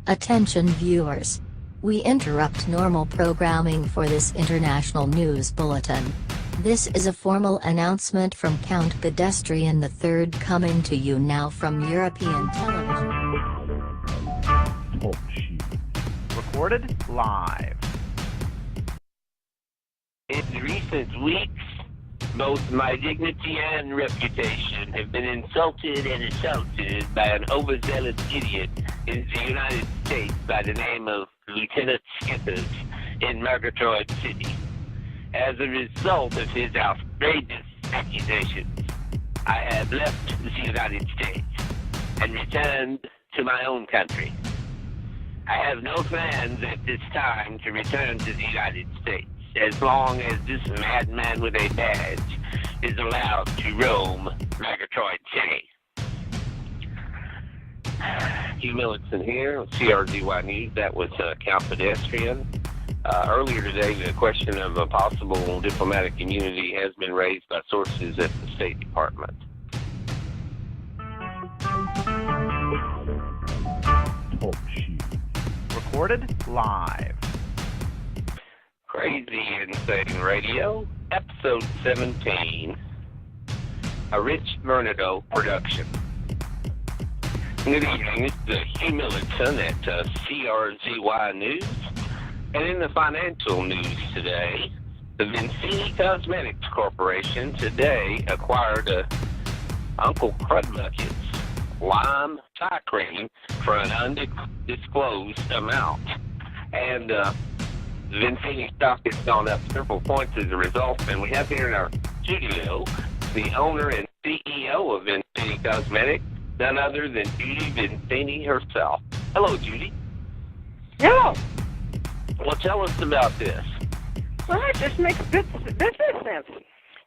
Attention viewers. We interrupt normal programming for this international news bulletin. This is a formal announcement from Count Pedestrian III coming to you now from European television. Recorded live. In recent weeks, both my dignity and reputation have been insulted and assaulted by an overzealous idiot in the United States by the name of Lieutenant Skippers in Murgatroyd City. As a result of his outrageous accusations, I have left the United States and returned to my own country. I have no plans at this time to return to the United States, as long as this madman with a badge is allowed to roam Murgatroyd City. Hugh Millicent here with CRZY News. That was Count Pedestrian. Earlier today, the question of a possible diplomatic immunity has been raised by sources at the State Department. Recorded live. Crazy Insane Radio, Episode 17, a Rich Bernardo production. Good evening, this is Hugh Millicent at CRZY News. And in the financial news today, the Vincini Cosmetics Corporation today acquired Uncle Crudbucket's lime tie cream for an undisclosed amount. And Vincini stock has gone up several points as a result, and we have here in our studio the owner and CEO of Vincini Cosmetics, none other than Judy Vincini herself. Hello, Judy. Hello. Well, tell us about this. Well, it just makes business sense.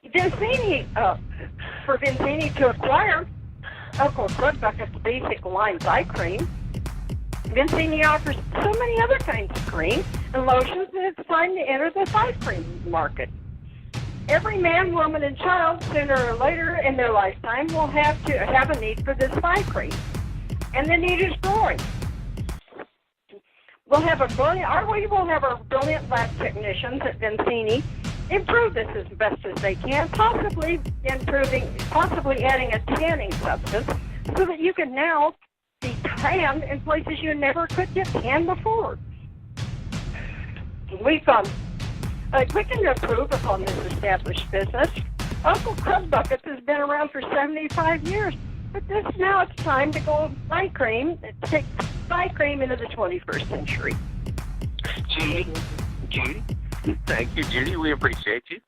Vincini, for Vincini to acquire Uncle Crudbucket's basic lime eye cream, Vincini offers so many other kinds of cream and lotions that it's time to enter the eye cream market. Every man, woman, and child, sooner or later in their lifetime, will have a need for this eye cream. And the need is growing. We will have our brilliant lab technicians at Vincini improve this as best as they can, possibly adding a tanning substance so that you can now be tanned in places you never could get tanned before. We can improve upon this established business. Uncle Crudbuckets has been around for 75 years, but now it's time to go take eye cream into the 21st century. Judy, thank you, Judy. We appreciate you.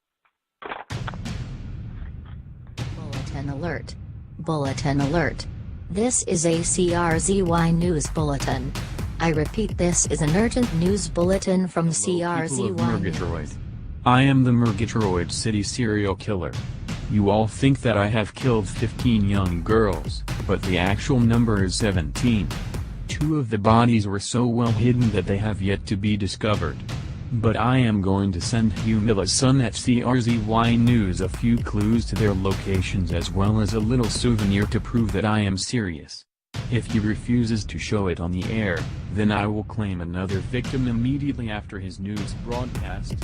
Bulletin alert. Bulletin alert. This is a CRZY News Bulletin. I repeat, this is an urgent news bulletin from CRZY News. I am the Murgatroyd City serial killer. You all think that I have killed 15 young girls, but the actual number is 17. 2 of the bodies were so well hidden that they have yet to be discovered. But I am going to send Hugh Millicent at CRZY News a few clues to their locations as well as a little souvenir to prove that I am serious. If he refuses to show it on the air, then I will claim another victim immediately after his news broadcast.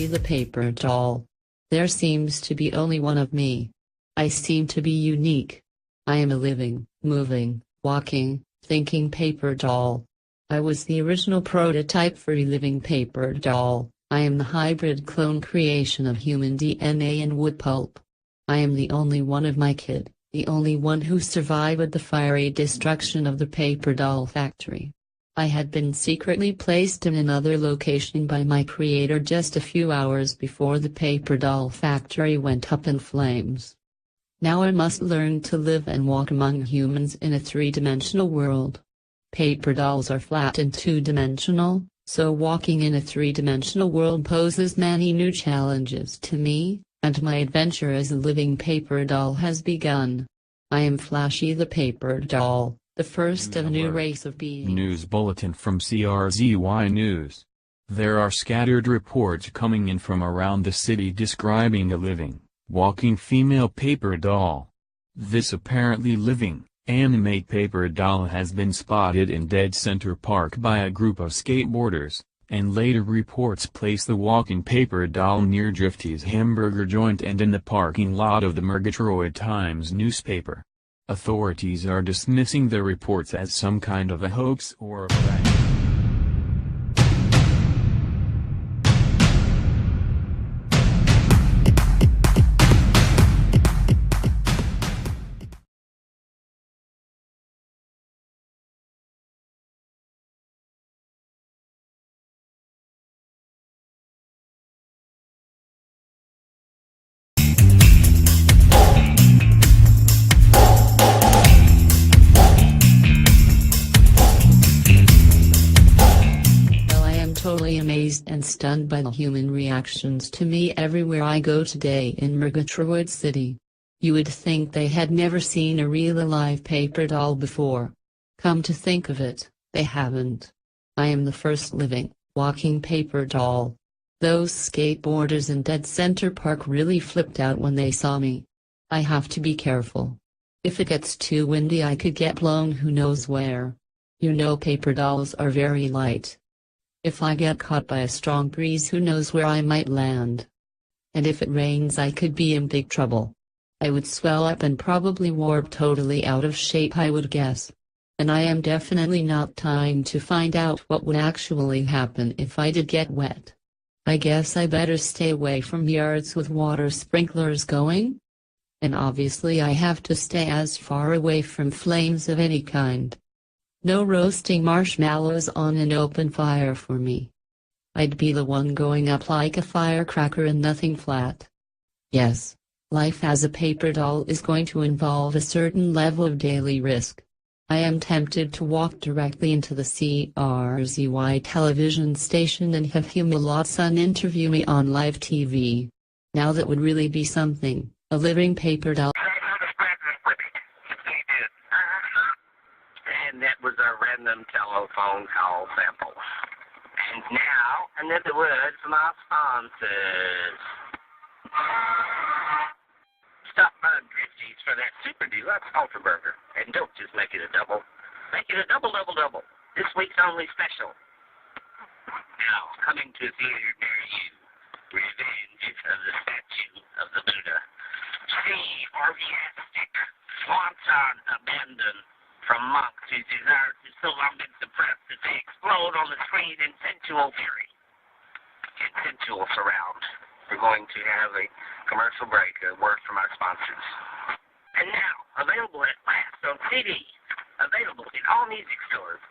The paper doll. There seems to be only one of me. I seem to be unique. I am a living, moving, walking, thinking paper doll. I was the original prototype for a living paper doll. I am the hybrid clone creation of human DNA and wood pulp. I am the only one of my kid, the only one who survived the fiery destruction of the paper doll factory. I had been secretly placed in another location by my creator just a few hours before the paper doll factory went up in flames. Now I must learn to live and walk among humans in a 3-dimensional world. Paper dolls are flat and 2-dimensional, so walking in a 3-dimensional world poses many new challenges to me, and my adventure as a living paper doll has begun. I am Flashy the Paper Doll, the first of a new race of beings. News bulletin from CRZY News. There are scattered reports coming in from around the city describing a living, walking female paper doll. This apparently living, animate paper doll has been spotted in Dead Center Park by a group of skateboarders, and later reports place the walking paper doll near Drifty's hamburger joint and in the parking lot of the Murgatroyd Times newspaper. Authorities are dismissing the reports as some kind of a hoax or a prank. Totally amazed and stunned by the human reactions to me everywhere I go today in Murgatroyd City. You would think they had never seen a real alive paper doll before. Come to think of it, they haven't. I am the first living, walking paper doll. Those skateboarders in Dead Center Park really flipped out when they saw me. I have to be careful. If it gets too windy I could get blown who knows where. You know paper dolls are very light. If I get caught by a strong breeze who knows where I might land. And if it rains I could be in big trouble. I would swell up and probably warp totally out of shape I would guess. And I am definitely not trying to find out what would actually happen if I did get wet. I guess I better stay away from yards with water sprinklers going. And obviously I have to stay as far away from flames of any kind. No roasting marshmallows on an open fire for me. I'd be the one going up like a firecracker and nothing flat. Yes, life as a paper doll is going to involve a certain level of daily risk. I am tempted to walk directly into the CRZY television station and have Humalotson interview me on live TV. Now that would really be something, a living paper doll. And that was a random telephone call sample. And now, another word from our sponsors. Stop by Drifty's for that super deluxe Ultra Burger. And don't just make it a double. Make it a double, double, double. This week's only special. Now, coming to a theater near you, Revenge of the Statue of the Buddha. See orgiastic, swanton abandon from monks whose desires have so long been suppressed that they explode on the screen in sensual fury. In sensual surround. We're going to have a commercial break, a word from our sponsors. And now, available at last on CD. Available in all music stores.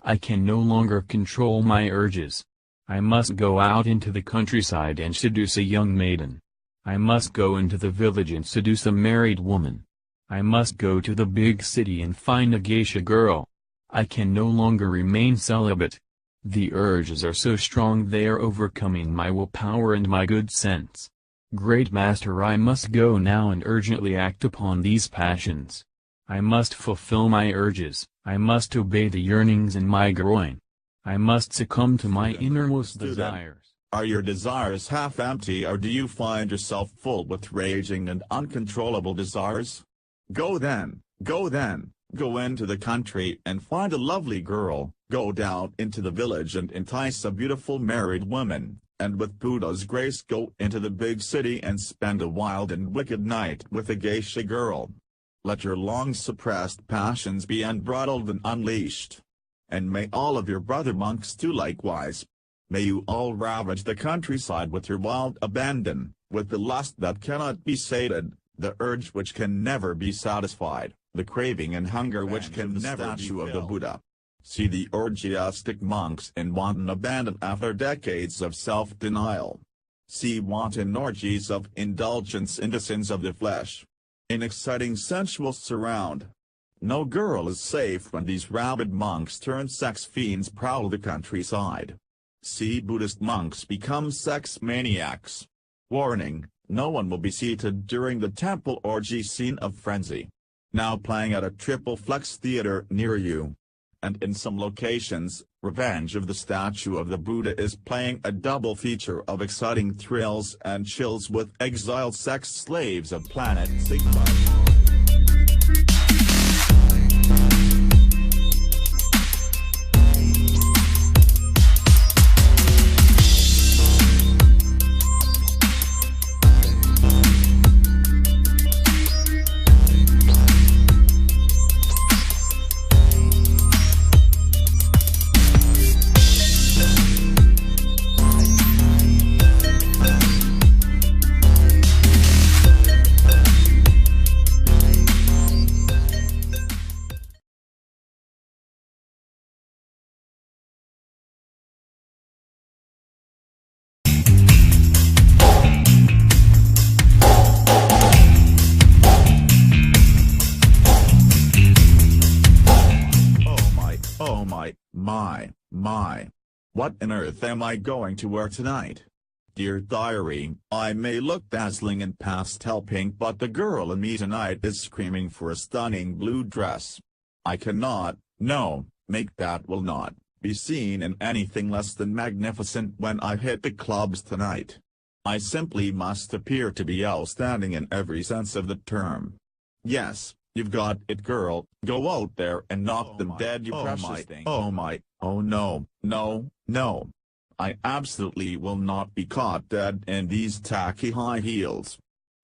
I can no longer control my urges. I must go out into the countryside and seduce a young maiden. I must go into the village and seduce a married woman. I must go to the big city and find a geisha girl. I can no longer remain celibate. The urges are so strong they are overcoming my willpower and my good sense. Great Master, I must go now and urgently act upon these passions. I must fulfill my urges, I must obey the yearnings in my groin. I must succumb to my innermost desires. Are your desires half empty, or do you find yourself full with raging and uncontrollable desires? Go then, go into the country and find a lovely girl, go down into the village and entice a beautiful married woman, and with Buddha's grace go into the big city and spend a wild and wicked night with a geisha girl. Let your long-suppressed passions be unbridled and unleashed. And may all of your brother monks do likewise. May you all ravage the countryside with your wild abandon, with the lust that cannot be sated, the urge which can never be satisfied, the craving and hunger which can never be filled. Of the Buddha. See the orgiastic monks in wanton abandon after decades of self-denial. See wanton orgies of indulgence in the sins of the flesh. In exciting sensual surround. No girl is safe when these rabid monks turn sex fiends prowl the countryside. See Buddhist monks become sex maniacs. Warning, no one will be seated during the temple orgy scene of Frenzy. Now playing at a triple flex theater near you. And in some locations, Revenge of the Statue of the Buddha is playing a double feature of exciting thrills and chills with exiled sex slaves of Planet Sigma. My. What on earth am I going to wear tonight? Dear diary, I may look dazzling in pastel pink, but the girl in me tonight is screaming for a stunning blue dress. I cannot, no, will not be seen in anything less than magnificent when I hit the clubs tonight. I simply must appear to be outstanding in every sense of the term. Yes, you've got it, girl. Go out there and knock them dead, you precious thing. Oh no. I absolutely will not be caught dead in these tacky high heels.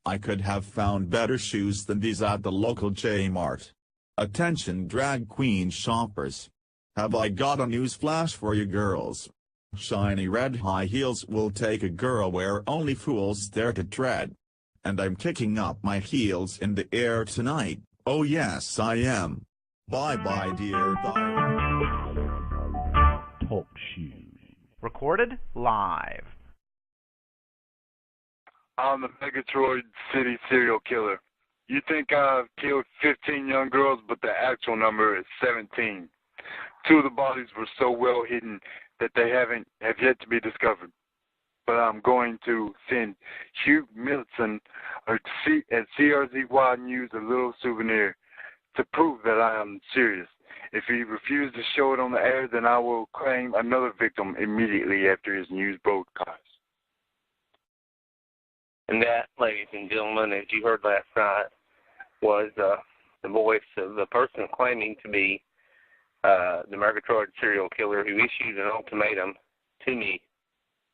I could have found better shoes than these at the local J-Mart. Attention drag queen shoppers. Have I got a news flash for you girls? Shiny red high heels will take a girl where only fools dare to tread. And I'm kicking up my heels in the air tonight. Oh yes I am. Bye bye dear diary. Talk shoes. Recorded live. I'm the Megatroid City serial killer. You think I've killed 15 young girls, but the actual number is 17. 2 of the bodies were so well hidden that they have yet to be discovered. But I'm going to send Hugh Milton at CRZY News a little souvenir to prove that I am serious. If he refuses to show it on the air, then I will claim another victim immediately after his news broadcast. And that, ladies and gentlemen, as you heard last night, was the voice of the person claiming to be the Murgatroyd serial killer who issued an ultimatum to me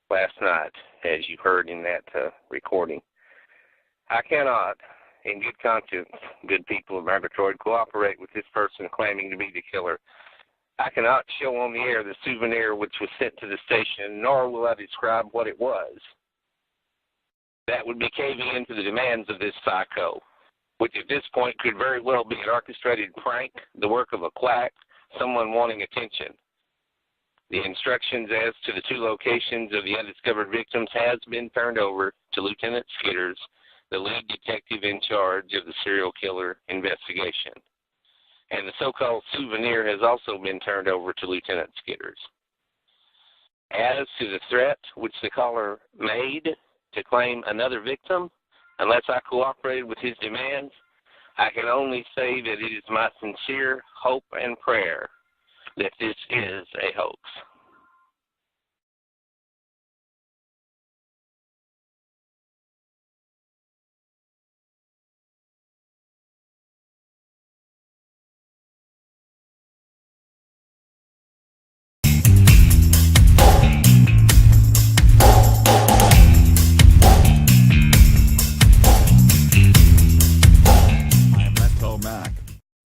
last night, as you heard in that recording. I cannot, in good conscience, good people of Murgatroyd, cooperate with this person claiming to be the killer. I cannot show on the air the souvenir which was sent to the station, nor will I describe what it was. That would be caving into the demands of this psycho, which at this point could very well be an orchestrated prank, the work of a quack, someone wanting attention. The instructions as to the 2 locations of the undiscovered victims has been turned over to Lieutenant Skitters, the lead detective in charge of the serial killer investigation. And the so-called souvenir has also been turned over to Lieutenant Skitters. As to the threat which the caller made to claim another victim, unless I cooperated with his demands, I can only say that it is my sincere hope and prayer that this is a hoax.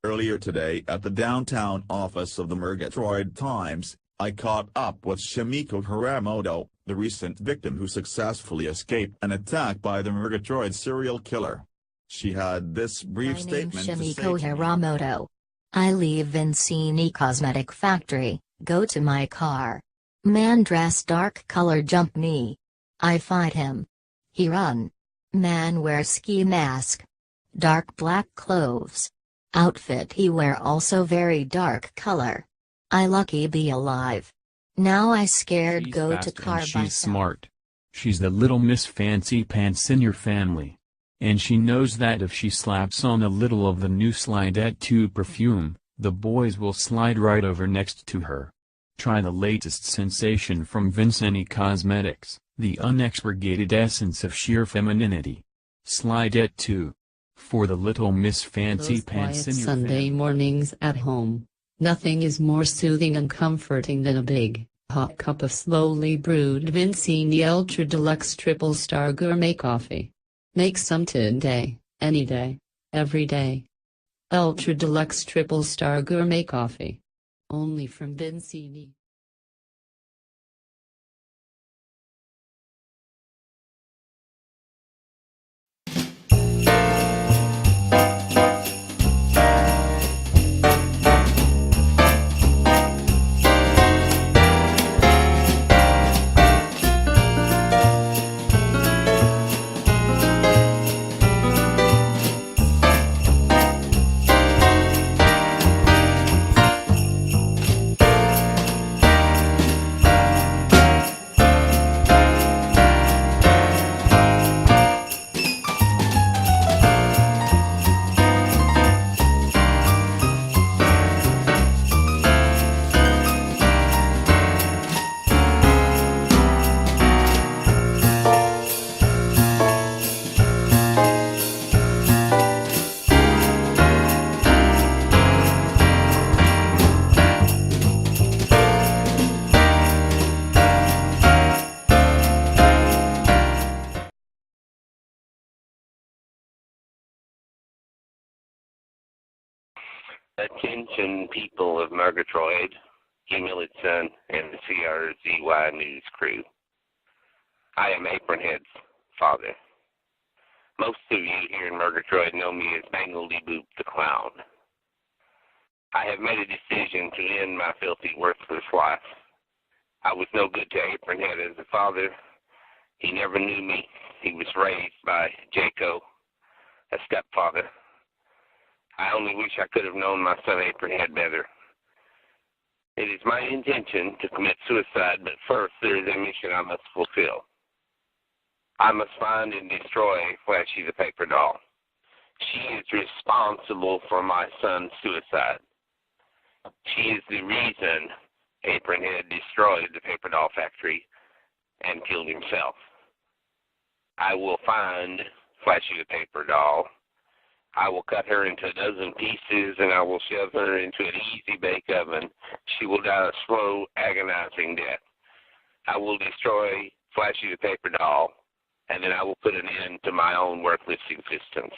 Earlier today at the downtown office of the Murgatroyd Times, I caught up with Shimiko Hiramoto, the recent victim who successfully escaped an attack by the Murgatroyd serial killer. She had this brief statement to say. My name's Shimiko Hiramoto. I leave Vincini Cosmetic Factory, go to my car. Man dressed dark color jump me. I fight him. He run. Man wear ski mask. Dark black clothes. Outfit he wear also very dark color. I lucky be alive. Now I scared She's go fast to car and she's myself. smart. She's the little Miss Fancy Pants in your family. And she knows that if she slaps on a little of the new Slidette 2 perfume, the boys will slide right over next to her. Try the latest sensation from Vincenti Cosmetics, the unexpurgated essence of sheer femininity. Slidette 2. For the little Miss Fancy Those Pants quiet in your Sunday family. mornings at home. Nothing is more soothing and comforting than a big, hot cup of slowly brewed Vincini Ultra Deluxe Triple Star Gourmet Coffee. Make some today, any day, every day. Ultra Deluxe Triple Star Gourmet Coffee. Only from Vincini. Attention people of Murgatroyd, Humilitson, and the CRZY News crew. I am Apronhead's father. Most of you here in Murgatroyd know me as Mangledy Boop the Clown. I have made a decision to end my filthy, worthless life. I was no good to Apronhead as a father. He never knew me. He was raised by Jaco, a stepfather. I only wish I could have known my son Apronhead better. It is my intention to commit suicide, but first there is a mission I must fulfill. I must find and destroy Flashy the Paper Doll. She is responsible for my son's suicide. She is the reason Apronhead destroyed the paper doll factory and killed himself. I will find Flashy the Paper Doll. I will cut her into a dozen pieces, and I will shove her into an easy bake oven. She will die a slow, agonizing death. I will destroy Flashy the Paper Doll, and then I will put an end to my own worthless existence.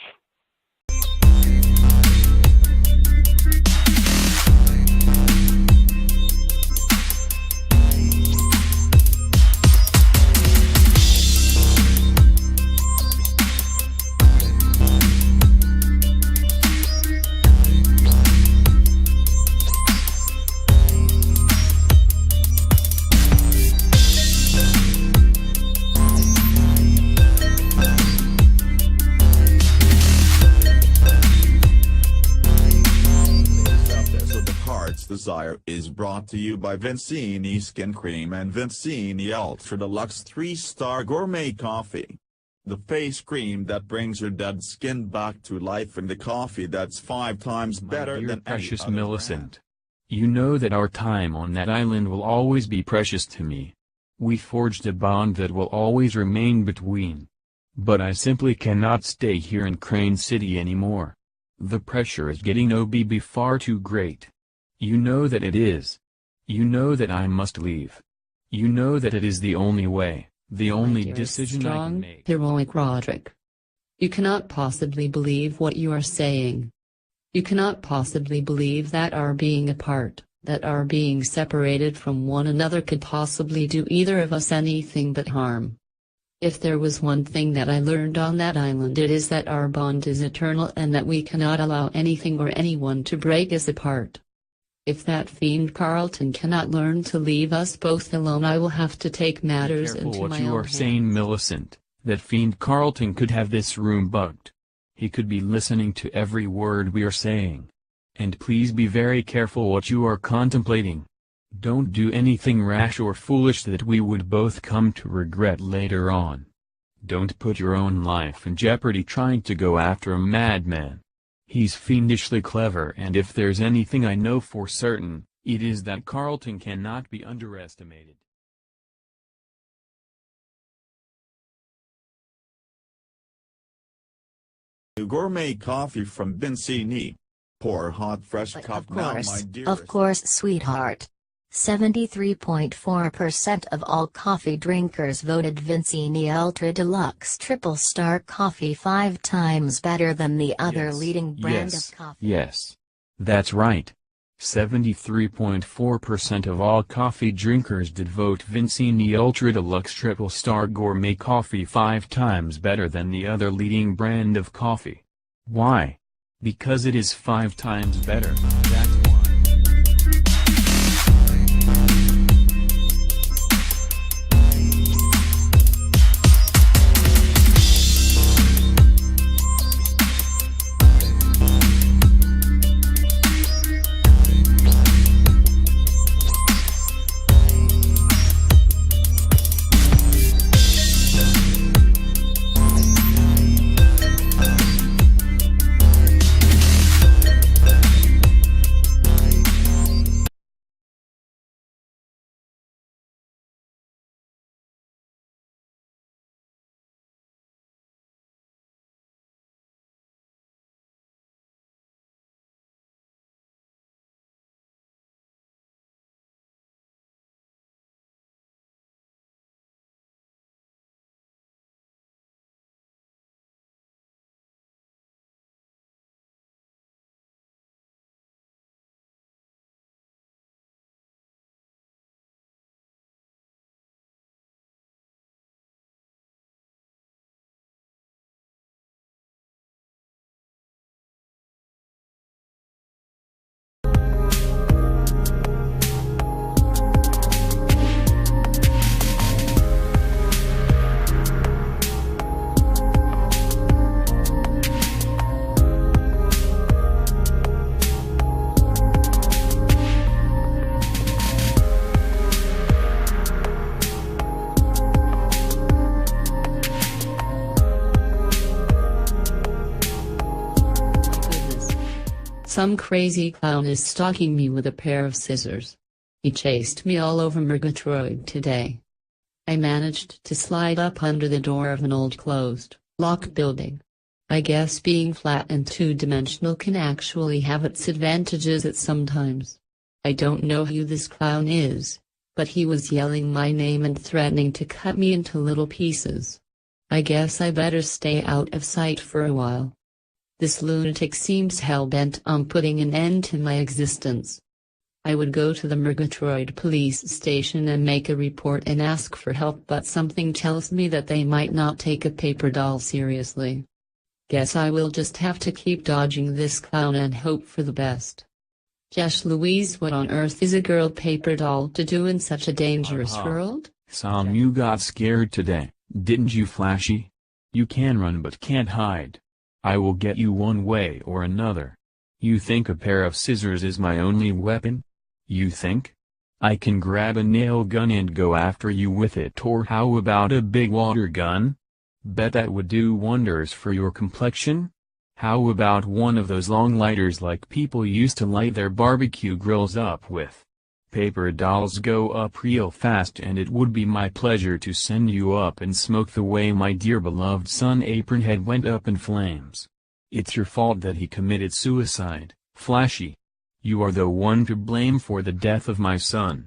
Desire is brought to you by Vincini Skin Cream and Vincini Ultra Deluxe 3-Star Gourmet Coffee. The face cream that brings your dead skin back to life, and the coffee that's 5 times better My dear than precious any other Millicent. brand. You know that our time on that island will always be precious to me. We forged a bond that will always remain between. But I simply cannot stay here in Crane City anymore. The pressure is getting OBB far too great. You know that it is. You know that I must leave. You know that it is the only way, the only Dear decision I strong, can make. heroic Roderick. You cannot possibly believe what you are saying. You cannot possibly believe that our being apart, that our being separated from one another could possibly do either of us anything but harm. If there was one thing that I learned on that island, it is that our bond is eternal and that we cannot allow anything or anyone to break us apart. If that fiend Carlton cannot learn to leave us both alone, I will have to take matters Be careful into what my you own are saying, hands. Millicent. That fiend Carlton could have this room bugged. He could be listening to every word we are saying. And please be very careful what you are contemplating. Don't do anything rash or foolish that we would both come to regret later on. Don't put your own life in jeopardy trying to go after a madman. He's fiendishly clever, and if there's anything I know for certain, it is that Carlton cannot be underestimated. Gourmet coffee from Vincini. Pour hot fresh But cup now, my dearest. of course, sweetheart. 73.4% of all coffee drinkers voted Vincini Ultra Deluxe Triple Star Coffee 5 times better than the other leading brand of coffee. Yes. That's right. 73.4% of all coffee drinkers did vote Vincini Ultra Deluxe Triple Star Gourmet Coffee 5 times better than the other leading brand of coffee. Why? Because it is 5 times better, that's why. Some crazy clown is stalking me with a pair of scissors. He chased me all over Murgatroyd today. I managed to slide up under the door of an old closed, locked building. I guess being flat and two-dimensional can actually have its advantages at sometimes. I don't know who this clown is, but he was yelling my name and threatening to cut me into little pieces. I guess I better stay out of sight for a while. This lunatic seems hell-bent on putting an end to my existence. I would go to the Murgatroyd police station and make a report and ask for help, but something tells me that they might not take a paper doll seriously. Guess I will just have to keep dodging this clown and hope for the best. Josh Louise, what on earth is a girl paper doll to do in such a dangerous world? Sam, you got scared today, didn't you, Flashy? You can run but can't hide. I will get you one way or another. You think a pair of scissors is my only weapon? You think? I can grab a nail gun and go after you with it, or how about a big water gun? Bet that would do wonders for your complexion? How about one of those long lighters like people used to light their barbecue grills up with? Paper dolls go up real fast, and it would be my pleasure to send you up in smoke the way my dear beloved son Apronhead went up in flames. It's your fault that he committed suicide, Flashy. You are the one to blame for the death of my son.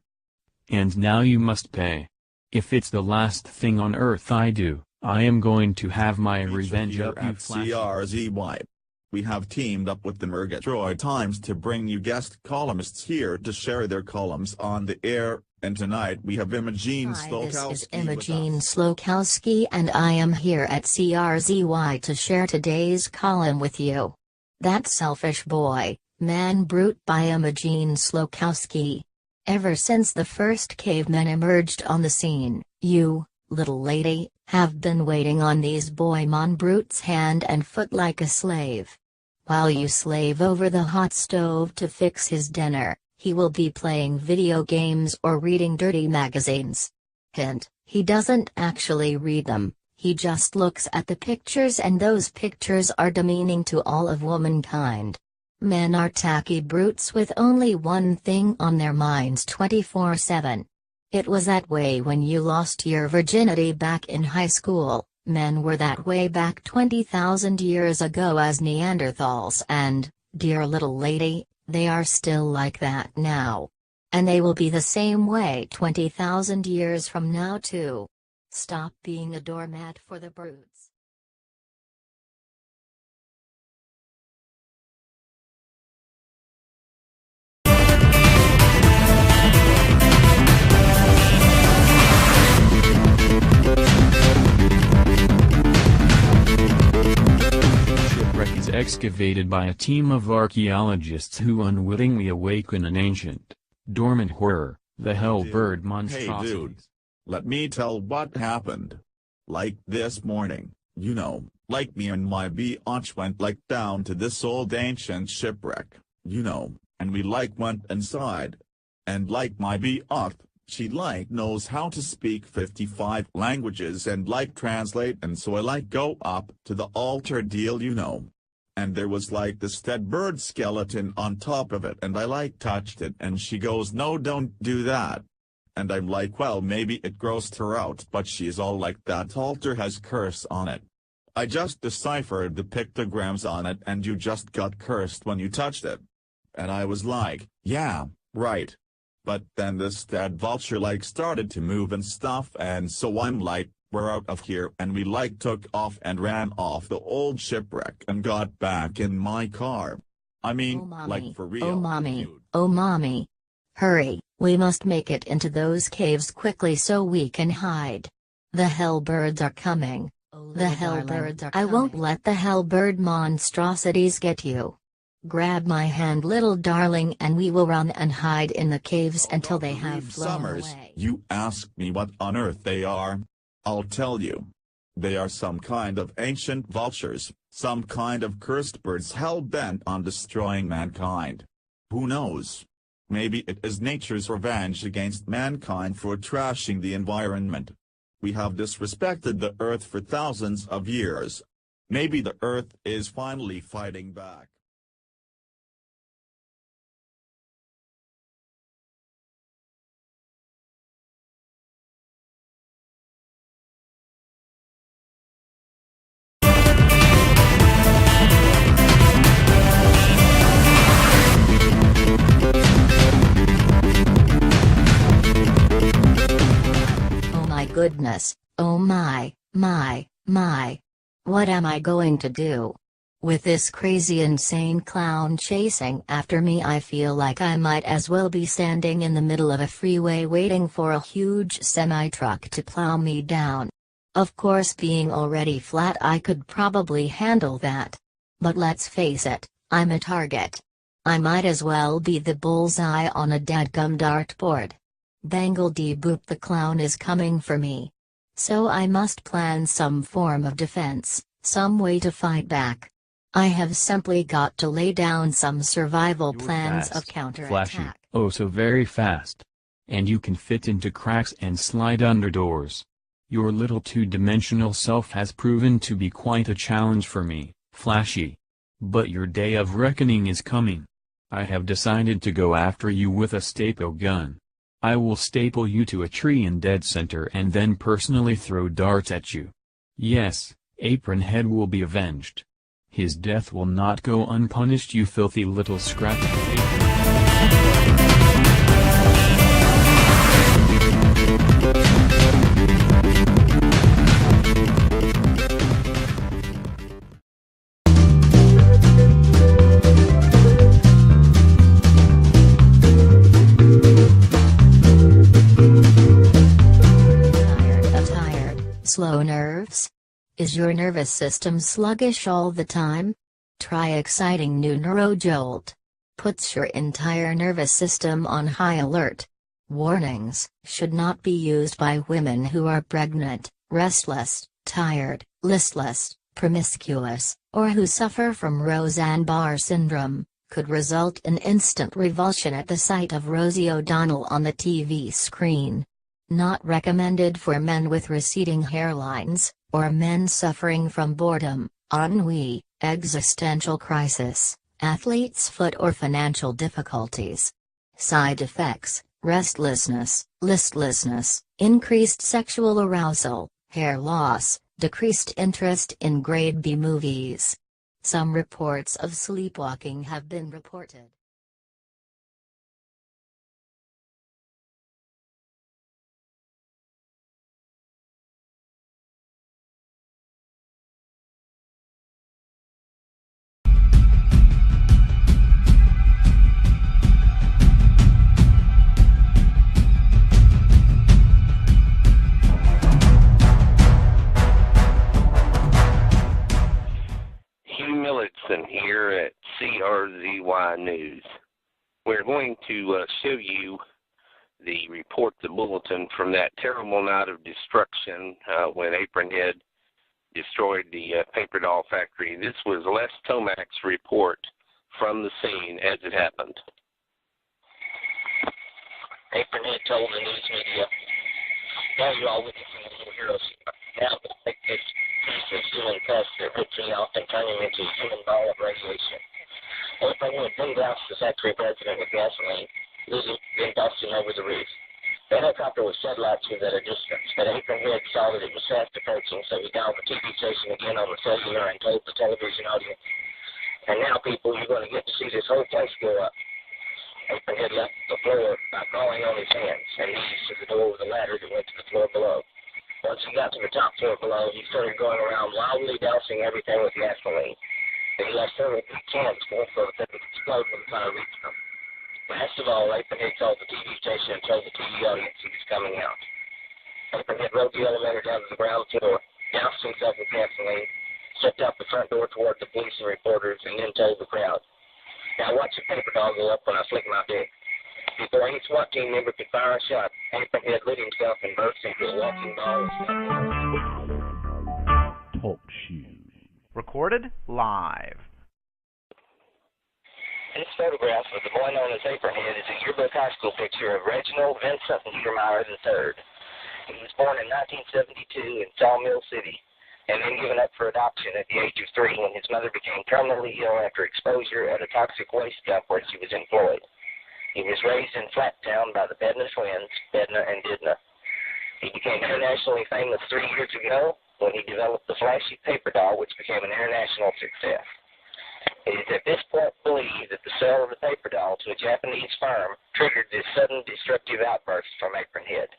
And now you must pay. If it's the last thing on earth I do, I am going to have my revenge up you, Flashy. CRZY. We have teamed up with the Murgatroyd Times to bring you guest columnists here to share their columns on the air, and tonight we have Imogene Slokowski. This is Imogene Slokowski, and I am here at CRZY to share today's column with you. That Selfish Boy, Man Brute by Imogene Slokowski. Ever since the first cavemen emerged on the scene, you, little lady, Have been waiting on these Boimon brutes hand and foot like a slave. While you slave over the hot stove to fix his dinner, he will be playing video games or reading dirty magazines. Hint, he doesn't actually read them, he just looks at the pictures, and those pictures are demeaning to all of womankind. Men are tacky brutes with only one thing on their minds 24/7. It was that way when you lost your virginity back in high school. Men were that way back 20,000 years ago as Neanderthals, and, dear little lady, they are still like that now. And they will be the same way 20,000 years from now too. Stop being a doormat for the brutes. Shipwreck is excavated by a team of archaeologists who unwittingly awaken an ancient, dormant horror, the Hellbird monstrosities. Hey dude, let me tell what happened. Like this morning, you know, like me and my biatch went like down to this old ancient shipwreck, you know, and we like went inside. And like my biatch, she like knows how to speak 55 languages and like translate, and so I like go up to the altar deal, you know. And there was like this dead bird skeleton on top of it, and I like touched it, and she goes, no, don't do that. And I'm like, well, maybe it grossed her out, but she's all like, that altar has curse on it. I just deciphered the pictograms on it, and you just got cursed when you touched it. And I was like, yeah, right. But then this dead vulture like started to move and stuff, and so I'm like, we're out of here, and we like took off and ran off the old shipwreck and got back in my car. I mean, Oh, mommy. like for real. Oh mommy, dude. oh mommy. Hurry, we must make it into those caves quickly so we can hide. The Hellbirds are coming. The Hellbirds are coming. I won't let the Hellbird monstrosities get you. Grab my hand, little darling, and we will run and hide in the caves until they have Reeve flown Summers, away. you ask me what on earth they are. I'll tell you. They are some kind of ancient vultures, some kind of cursed birds hell-bent on destroying mankind. Who knows? Maybe it is nature's revenge against mankind for trashing the environment. We have disrespected the earth for thousands of years. Maybe the earth is finally fighting back. Oh my goodness, oh my. What am I going to do? With this crazy insane clown chasing after me, I feel like I might as well be standing in the middle of a freeway waiting for a huge semi-truck to plow me down. Of course, being already flat, I could probably handle that. But let's face it, I'm a target. I might as well be the bullseye on a dadgum dartboard. Bangle-dee-boop, the clown is coming for me. So I must plan some form of defense, some way to fight back. I have simply got to lay down some survival You're plans fast, of counterattack. Flashy, oh so very fast. And you can fit into cracks and slide under doors. Your little two-dimensional self has proven to be quite a challenge for me, Flashy. But your day of reckoning is coming. I have decided to go after you with a staple gun. I will staple you to a tree in dead center and then personally throw darts at you. Yes, Apron Head will be avenged. His death will not go unpunished, you filthy little scrap of paper. Tired. Slow nerves? Is your nervous system sluggish all the time? Try exciting new NeuroJolt. Puts your entire nervous system on high alert. Warnings: should not be used by women who are pregnant, restless, tired, listless, promiscuous, or who suffer from Roseanne-Barr syndrome, could result in instant revulsion at the sight of Rosie O'Donnell on the TV screen. Not recommended for men with receding hairlines, or men suffering from boredom, ennui, existential crisis, athlete's foot or financial difficulties. Side effects: restlessness, listlessness, increased sexual arousal, hair loss, decreased interest in grade B movies. Some reports of sleepwalking have been reported. Here at CRZY News. We're going to show you the report, the bulletin from that terrible night of destruction when Apron Head destroyed the paper doll factory. This was Les Tomac's report from the scene as it happened. Apron Head told the news media, "Now you're all witnessing a little hero. Now we'll take this piece of human pest that ripped me off and turn him into a human ball of radiation." Apron Head then doused the factory president with gasoline, then tossed him over the roof. The helicopter was floodlights was at a distance, but Apron Head saw that it was fast approaching, so he dialed the TV station again on the cellular and told the television audience, "And now, people, you're going to get to see this whole place go up." Apron Head left the floor by crawling on his hands and knees to the door with a ladder that went to the floor below. Once he got to the top floor below, he started going around loudly dousing everything with gasoline. He left several big cans full so that they could explode when the fire reached them. Last of all, Apron Head called the TV station and told the TV audience he was coming out. Apron Head rode the elevator down to the ground floor, doused himself with gasoline, stepped out the front door toward the police and reporters, and then told the crowd, "Now watch the paper doll go up when I flick my dick." Before any SWAT team member could fire a shot, Apron Head lit himself and burst into a walking ball of smoke. Talk shoes. Recorded live. This photograph of the boy known as Apron Head is a yearbook high school picture of Reginald Vincent Niedermeyer III. He was born in 1972 in Sawmill City, and then given up for adoption at the age of 3 when his mother became terminally ill after exposure at a toxic waste dump where she was employed. He was raised in Flattown by the Bednar twins, Bednar and Didna. He became internationally famous 3 years ago when he developed the flashy paper doll, which became an international success. It is at this point believed that the sale of the paper doll to a Japanese firm triggered this sudden destructive outburst from Apron Head.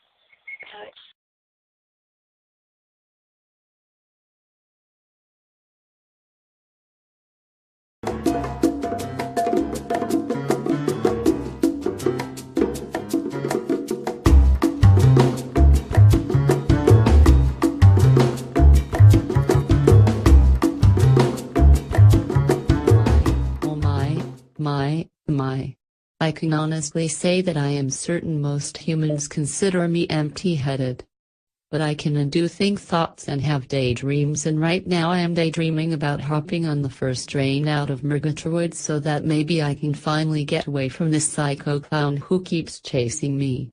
My. I can honestly say that I am certain most humans consider me empty-headed. But I can do think thoughts and have daydreams, and right now I am daydreaming about hopping on the first train out of Murgatroyd so that maybe I can finally get away from this psycho clown who keeps chasing me.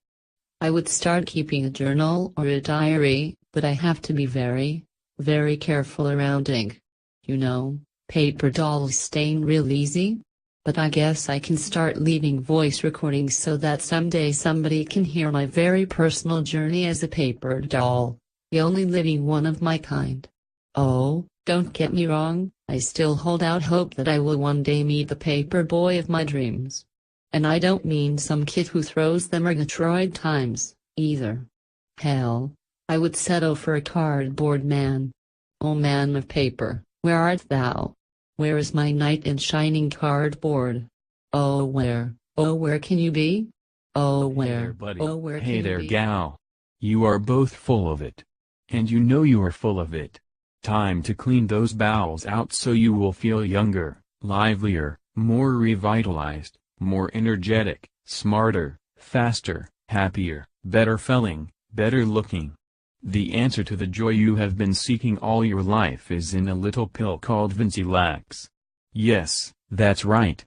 I would start keeping a journal or a diary, but I have to be very, very careful around ink. You know, paper dolls stain real easy. But I guess I can start leaving voice recordings so that someday somebody can hear my very personal journey as a paper doll, the only living one of my kind. Oh, don't get me wrong, I still hold out hope that I will one day meet the paper boy of my dreams. And I don't mean some kid who throws the Murgatroyd times, either. Hell, I would settle for a cardboard man. Oh man of paper, where art thou? Where is my knight in shining cardboard? Oh where can you be? Oh where, Hey there, buddy. oh where Hey can there, you be? gal. You are both full of it. And you know you are full of it. Time to clean those bowels out so you will feel younger, livelier, more revitalized, more energetic, smarter, faster, happier, better feeling, better looking. The answer to the joy you have been seeking all your life is in a little pill called Vinci Lax. Yes, that's right.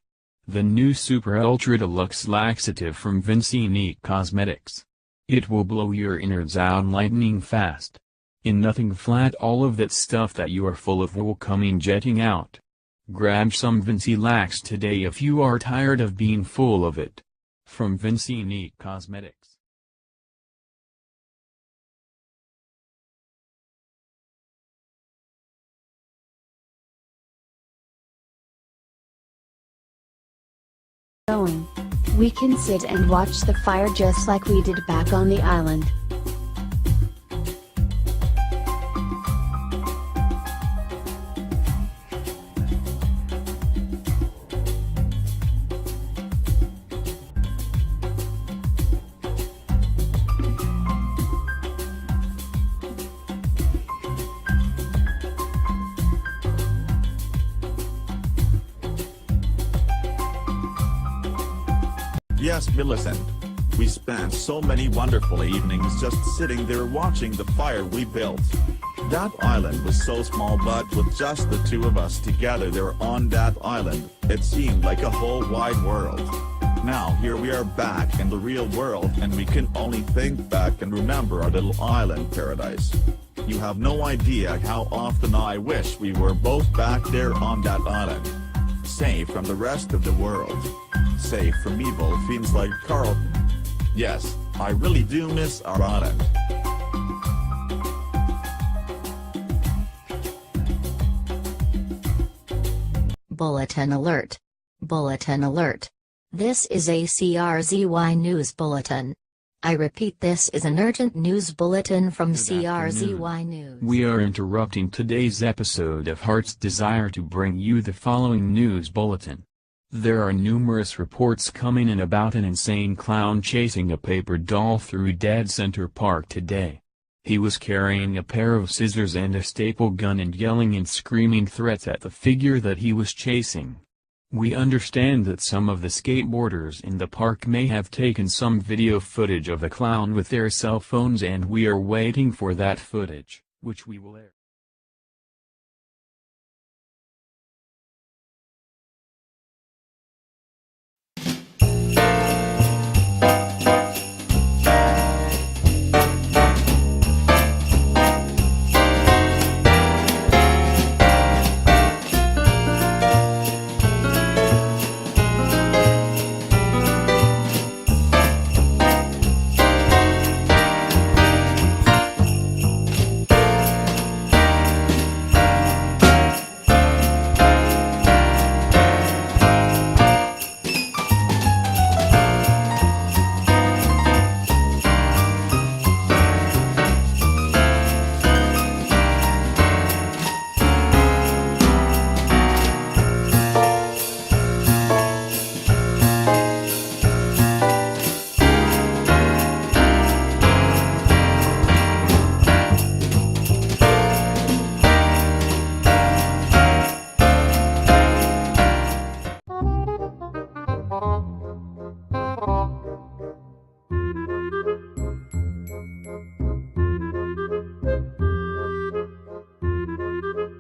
The new Super Ultra Deluxe Laxative from Vinci Unique Cosmetics. It will blow your innards out lightning fast. In nothing flat, all of that stuff that you are full of will come in jetting out. Grab some Vinci Lax today if you are tired of being full of it. From Vinci Unique Cosmetics. Going. We can sit and watch the fire just like we did back on the island. Yes, Millicent. We spent so many wonderful evenings just sitting there watching the fire we built. That island was so small, but with just the two of us together there on that island, it seemed like a whole wide world. Now here we are back in the real world and we can only think back and remember our little island paradise. You have no idea how often I wish we were both back there on that island. Safe from the rest of the world. Safe from evil fiends like Carl. Yes, I really do miss our island. Bulletin alert. Bulletin alert. This is a CRZY News Bulletin. I repeat, this is an urgent news bulletin from CRZY News. We are interrupting today's episode of Heart's Desire to bring you the following news bulletin. There are numerous reports coming in about an insane clown chasing a paper doll through Dead Center Park today. He was carrying a pair of scissors and a staple gun and yelling and screaming threats at the figure that he was chasing. We understand that some of the skateboarders in the park may have taken some video footage of the clown with their cell phones, and we are waiting for that footage, which we will air.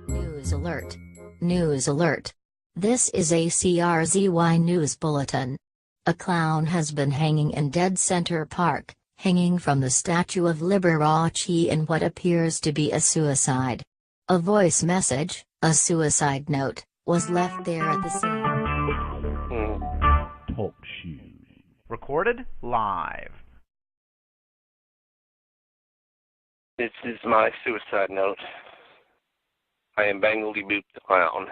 News alert. News alert. This is a CRZY News Bulletin. A clown has been hanging in Dead Center Park, hanging from the Statue of Liberace in what appears to be a suicide. A voice message, a suicide note, was left there at the scene. Talk shoes. Recorded live. This is my suicide note. I am Bangledy Boot the Clown.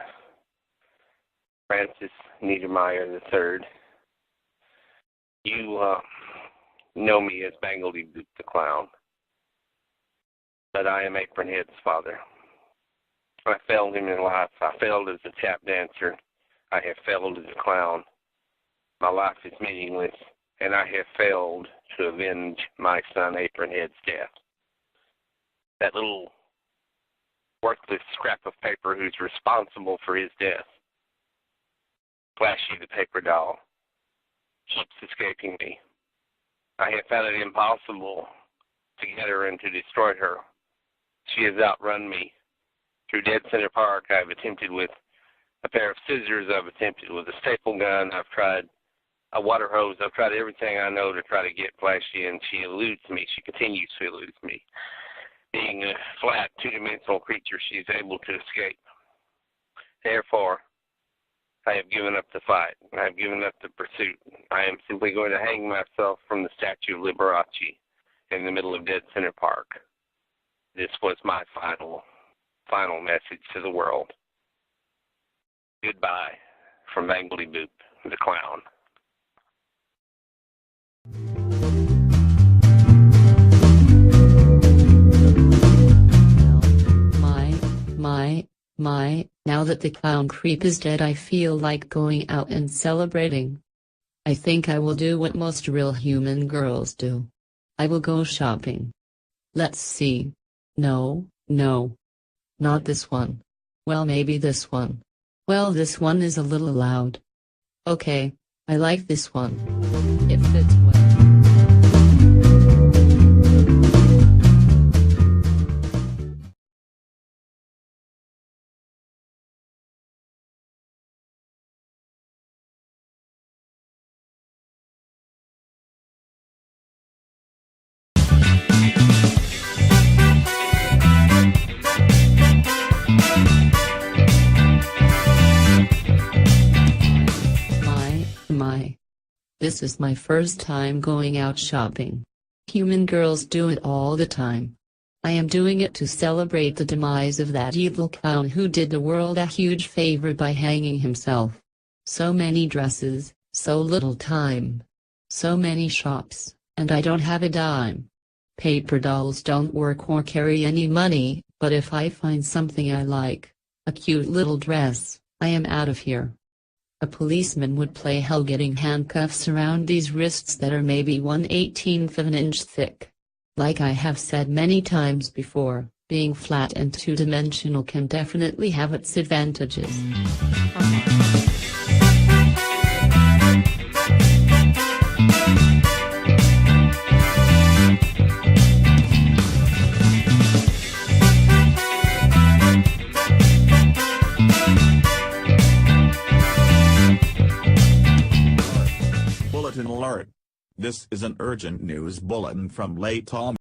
Francis Niedermeyer III. You know me as Bangledy Boot the Clown. But I am Apronhead's father. I failed him in life. I failed as a tap dancer. I have failed as a clown. My life is meaningless, and I have failed to avenge my son Apronhead's death. That little worthless scrap of paper who's responsible for his death. Flashy the paper doll keeps escaping me. I have found it impossible to get her and to destroy her. She has outrun me. Through Dead Center Park, I've attempted with a pair of scissors, I've attempted with a staple gun, I've tried a water hose, I've tried everything I know to try to get Flashy, and she eludes me. She continues to elude me. Being a flat, two-dimensional creature, she is able to escape. Therefore, I have given up the fight. I have given up the pursuit. I am simply going to hang myself from the Statue of Liberace in the middle of Dead Center Park. This was my final message to the world. Goodbye from Bangledy Boop, the clown. Now that the clown creep is dead, I feel like going out and celebrating. I think I will do what most real human girls do. I will go shopping. Let's see. No. Not this one. Well, maybe this one. Well, this one is a little loud. Okay, I like this one. It fits well. This is my first time going out shopping. Human girls do it all the time. I am doing it to celebrate the demise of that evil clown who did the world a huge favor by hanging himself. So many dresses, so little time. So many shops, and I don't have a dime. Paper dolls don't work or carry any money, but if I find something I like, a cute little dress, I am out of here. A policeman would play hell getting handcuffs around these wrists that are maybe 1/18 of an inch thick. Like I have said many times before, being flat and two-dimensional can definitely have its advantages. Bulletin alert. This is an urgent news bulletin from Lake Tom